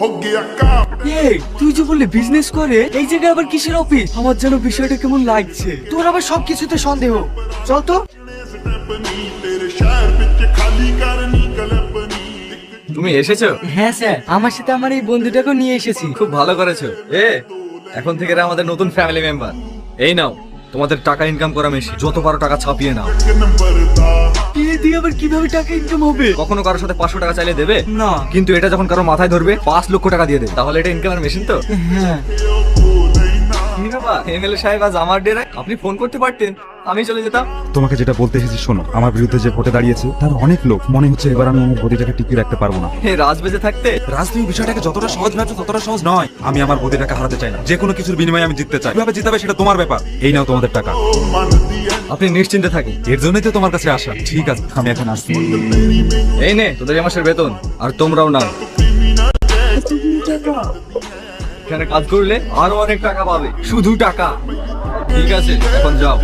हो गया काम। এই তুই যে বললি বিজনেস করে, এই জায়গায় আবার কিসের অফিস? আমার যেন বিষয়টা কেমন লাগছে। তোর আবার সবকিছুতে সন্দেহ। চল তো। तेरे शहर बिच खाली करनी कल्पनी। তুমি এসেছো? হ্যাঁ স্যার, আমার সাথে আমার এই বন্ধুটাকেও নিয়ে এসেছি। খুব ভালো করেছো। এখন থেকে এরা আমাদের নতুন ফ্যামিলি মেম্বার। এই নাও তোমাদের টাকা ইনকাম করা মেশিন, যত পারো টাকা ছাপিয়ে নাও। এ দিয়ে আবার কিভাবে টাকা ইনকাম হবে? কখনো কারোর সাথে 500 টাকা চাইলে দেবে না। কিন্তু এটা যখন কারো মাথায় ধরবে 5 লক্ষ টাকা দিয়ে দেবে, তাহলে এটা ইনকামের মেশিন তো। হ্যাঁ। এমএলএ সাহেব আজ আমার ডেরায়, আপনি ফোন করতে পারতেন, আমি চলে যেতাম। তোমাকে যেটা বলতে এসেছি শোনো, আমার বিরুদ্ধে যে ভোটে দাঁড়িয়েছে তার অনেক লোক, মনে হচ্ছে এবার আমি আমার বদিটাকে টিকিয়ে রাখতে পারবো না। হে রাজ বেঁচে থাকতে রাজনীতি বিষয়টাকে যতটা সহজ ভাবছো ততটা সহজ নয়। আমি আমার বদিটাকে হারাতে চাই না, যে কোনো কিছুর বিনিময়ে আমি জিততে চাই। কিভাবে জিতাবে সেটা তোমার ব্যাপার। এই নাও তোমাদের টাকা। আপনি নিশ্চিন্তে থাকুন, এর জন্যই তো তোমার কাছে আসা। ঠিক আছে, আমি এখন আসছি। এই নে তোদের এই মাসের বেতন, আর তোমরাও নাও। এখানে কাজ করলে আরো অনেক টাকা পাবে, শুধু টাকা। ঠিক আছে, এখন যাও।